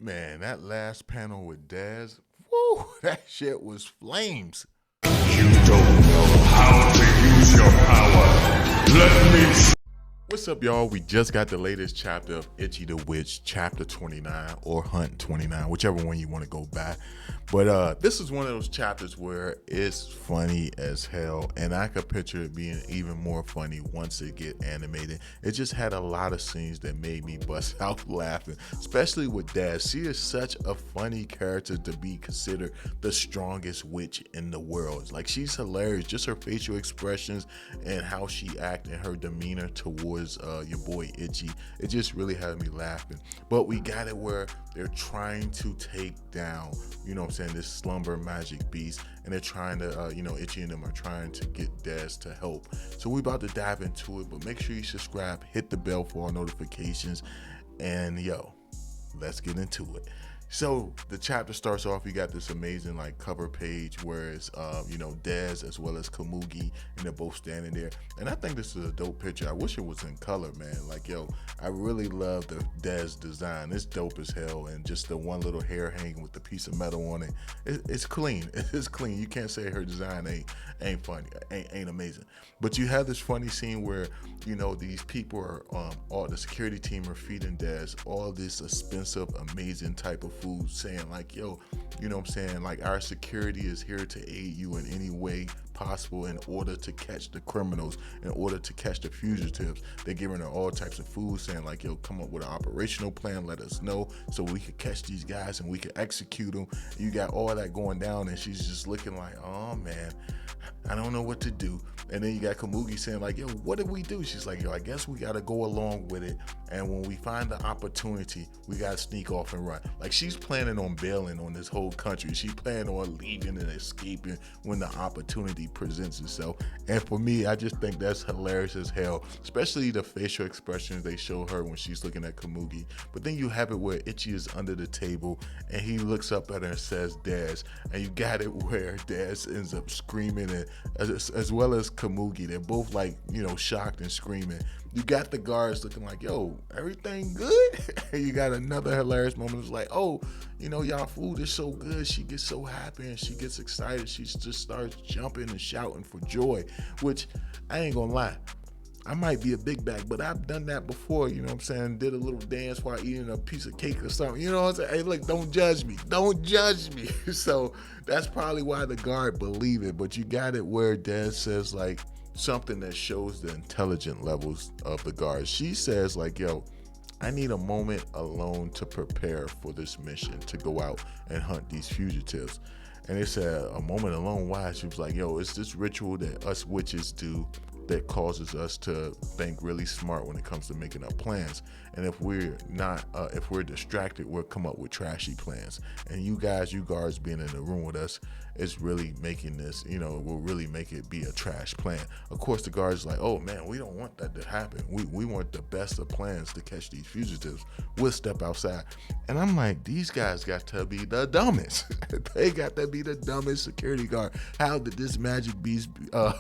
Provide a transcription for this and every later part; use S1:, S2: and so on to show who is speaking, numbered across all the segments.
S1: Man, that last panel with Daz, woo, that shit was flames.
S2: You don't know how to use your power. Let me.
S1: What's up, y'all? We just got the latest chapter of Ichi the Witch, chapter 29 or Hunt 29, whichever one you want to go by. But this is one of those chapters where it's funny as hell, and I could picture it being even more funny once it get animated. It just had a lot of scenes that made me bust out laughing, especially with Daz. She is such a funny character to be considered the strongest witch in the world. Like, she's hilarious, just her facial expressions and how she act and her demeanor towards your boy Ichi. It just really had me laughing. But we got it where they're trying to take down, you know what I'm saying, this slumber magic beast, and they're trying to, Ichi and them are trying to get Daz to help. So we about to dive into it, but make sure you subscribe, hit the bell for all notifications, and yo, let's get into it. So the chapter starts off, you got this amazing like cover page where it's Dez as well as Komugi, and they're both standing there. And I think this is a dope picture. I wish it was in color, man. Like, yo, I really love the Dez design. It's dope as hell, and just the one little hair hanging with the piece of metal on it. It's clean. It's clean. You can't say her design ain't funny, ain't amazing. But you have this funny scene where, these people are all the security team are feeding Dez all this expensive, amazing type of food, saying like, yo, you know what I'm saying, like, our security is here to aid you in any way possible in order to catch the criminals, in order to catch the fugitives. They're giving her all types of food, saying like, yo, come up with an operational plan, let us know so we could catch these guys and we could execute them. You got all that going down, and she's just looking like, oh man, I don't know what to do. And then you got Komugi saying like, yo, what did we do? She's like, yo, I guess we got to go along with it. And when we find the opportunity, we got to sneak off and run. Like, she's planning on bailing on this whole country. She's planning on leaving and escaping when the opportunity presents itself. And for me, I just think that's hilarious as hell, especially the facial expressions they show her when she's looking at Komugi. But then you have it where Ichi is under the table and he looks up at her and says, Daz. And you got it where Daz ends up screaming, and as well as Komugi. They're both like, shocked and screaming. You got the guards looking like, yo, everything good? And you got another hilarious moment. It's like, oh, y'all food is so good. She gets so happy and she gets excited. She just starts jumping and shouting for joy, which I ain't gonna lie, I might be a big bag, but I've done that before, you know what I'm saying? Did a little dance while eating a piece of cake or something, you know what I'm saying? Hey, look, don't judge me. Don't judge me. So that's probably why the guard believe it. But you got it where Dad says like something that shows the intelligent levels of the guards. She says like, yo, I need a moment alone to prepare for this mission to go out and hunt these fugitives. And they said, a moment alone, why? She was like, yo, it's this ritual that us witches do that causes us to think really smart when it comes to making up plans. And if we're not, if we're distracted, we'll come up with trashy plans. And you guards being in the room with us is really making this, will really make it be a trash plan. Of course, the guards like, oh man, we don't want that to happen. We want the best of plans to catch these fugitives. We'll step outside. And I'm like, these guys got to be the dumbest. They got to be the dumbest security guard. How did this magic beast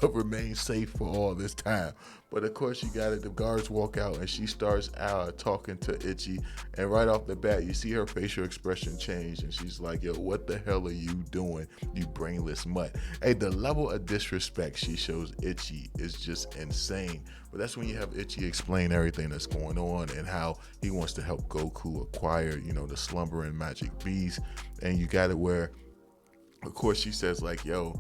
S1: remain safe for all this time? But of course, you got it. The guards walk out and she starts talking to Ichi. And right off the bat, you see her facial expression change. And she's like, yo, what the hell are you doing, you brainless mutt? Hey, the level of disrespect she shows Ichi is just insane. But that's when you have Ichi explain everything that's going on and how he wants to help Goku acquire, the slumbering magic beast. And you got it where, of course, she says like, yo,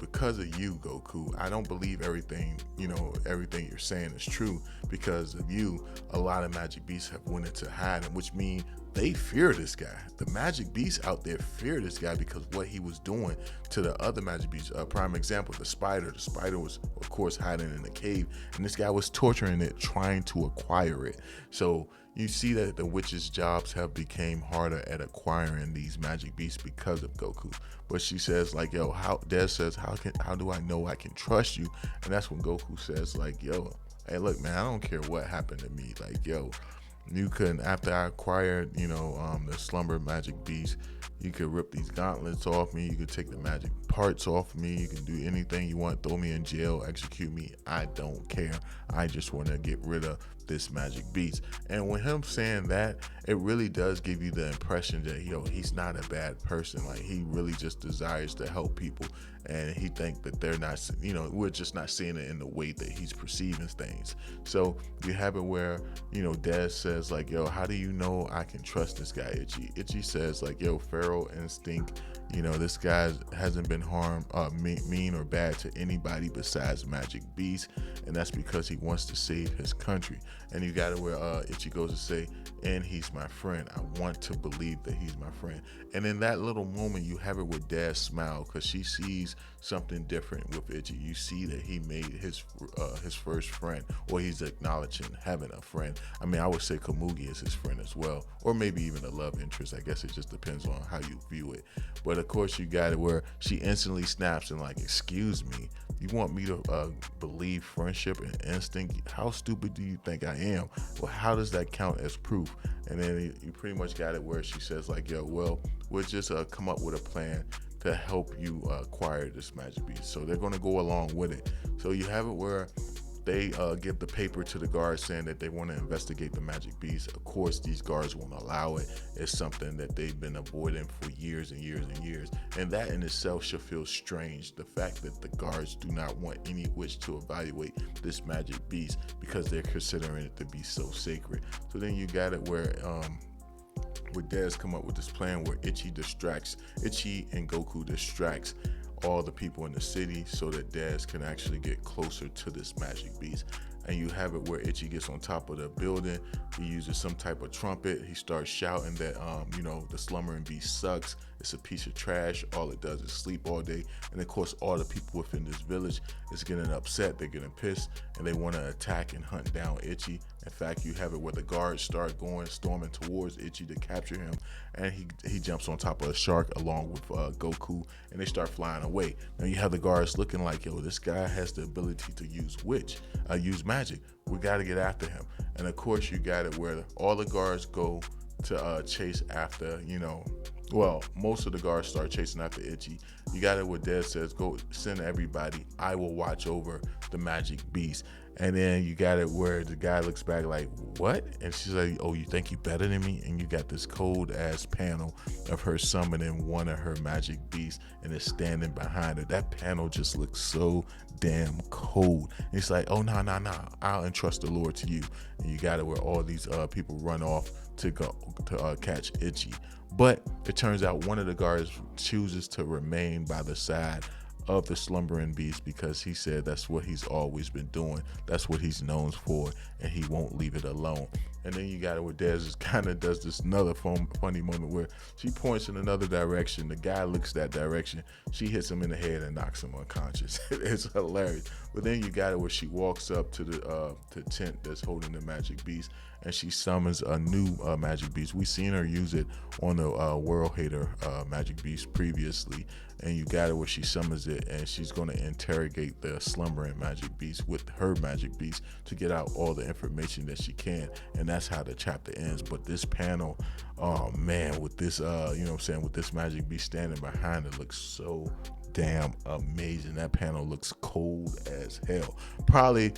S1: because of you, Goku, I don't believe everything you're saying is true. Because of you, a lot of magic beasts have went into hiding, which means they fear this guy. The magic beasts out there fear this guy because what he was doing to the other magic beasts. Prime example, the spider. The spider was, of course, hiding in the cave, and this guy was torturing it, trying to acquire it. So you see that the witches' jobs have become harder at acquiring these magic beasts because of Goku. But she says like, yo, Dad says, how do I know I can trust you? And that's when Goku says like, yo, hey, look, man, I don't care what happened to me. Like, yo, you can, after I acquired, the slumber magic beast, you could rip these gauntlets off me. You could take the magic parts off me. You can do anything you want. Throw me in jail, execute me. I don't care. I just want to get rid of with this magic beast. And with him saying that, it really does give you the impression that he's not a bad person. Like, he really just desires to help people, and he think that they're not, we're just not seeing it in the way that he's perceiving things. So you have it where Des says like, yo, how do you know I can trust this guy, Ichi? Ichi says like, yo, feral instinct, this guy hasn't been mean or bad to anybody besides Magic Beast, and that's because he wants to save his country. And you got it where Ichi goes to say, and he's my friend. I want to believe that he's my friend. And in that little moment, you have it with Dad's smile, because she sees something different with Ichi. You see that he made his first friend, or he's acknowledging having a friend. I mean, I would say Komugi is his friend as well, or maybe even a love interest. I guess it just depends on how you view it. But of course, you got it where she instantly snaps and like, excuse me, you want me to believe friendship and instinct? How stupid do you think I am? Well, how does that count as proof? And then you pretty much got it where she says like, yo, well, we'll just come up with a plan to help you acquire this magic beast. So they're going to go along with it. So you have it where they give the paper to the guards saying that they want to investigate the magic beast. Of course, these guards won't allow it. It's something that they've been avoiding for years and years and years. And that in itself should feel strange. The fact that the guards do not want any witch to evaluate this magic beast because they're considering it to be so sacred. So then you got it where Des come up with this plan where Ichi and Goku distracts all the people in the city so that Des can actually get closer to this magic beast. And you have it where Ichi gets on top of the building. He uses some type of trumpet. He starts shouting that the slumbering beast sucks. It's a piece of trash. All it does is sleep all day. And of course, all the people within this village is getting upset. They're getting pissed, and they want to attack and hunt down Ichi. In fact, you have it where the guards start storming towards Ichi to capture him, and he jumps on top of a shark along with Goku, and they start flying away. Now you have the guards looking like, yo, this guy has the ability to use magic. We got to get after him. And of course, you got it where all the guards go to chase after, most of the guards start chasing after Ichi. You got it where Des says, go send everybody. I will watch over the magic beast. And then you got it where the guy looks back like, what? And she's like, oh, you think you better than me? And you got this cold ass panel of her summoning one of her magic beasts and is standing behind her. That panel just looks so damn cold. And it's like, oh, nah, I'll entrust the Lord to you. And you got it where all these people run off to go to catch Ichi. But it turns out one of the guards chooses to remain by the side of the slumbering beast because he said that's what he's always been doing. That's what he's known for, and he won't leave it alone. And then you got it where Des kind of does this another funny moment where she points in another direction. The guy looks that direction. She hits him in the head and knocks him unconscious. It's hilarious. But then you got it where she walks up to the tent that's holding the magic beast, and she summons a new magic beast. We've seen her use it on the World Hater magic beast previously. And you got it where she summons it, and she's going to interrogate the slumbering magic beast with her magic beast to get out all the information that she can. And that's how the chapter ends. But this panel, oh man, with this with this magic beast standing behind it, looks so damn amazing. That panel looks cold as hell. Probably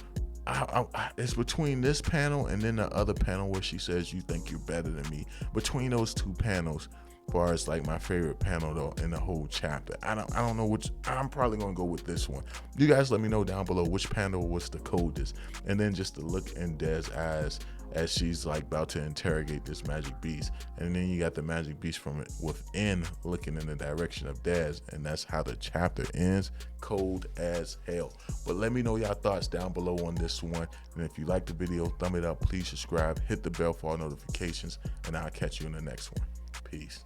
S1: it's between this panel and then the other panel where she says, you think you're better than me. Between those two panels, far as like my favorite panel though in the whole chapter, I don't know which. I'm probably gonna go with this one. You guys let me know down below which panel was the coldest. And then just the look in Des' eyes as she's like about to interrogate this magic beast, and then you got the magic beast from within looking in the direction of Des, and that's how the chapter ends. Cold as hell. But let me know y'all thoughts down below on this one, and if you like the video, thumb it up, please subscribe, hit the bell for all notifications, and I'll catch you in the next one. Peace.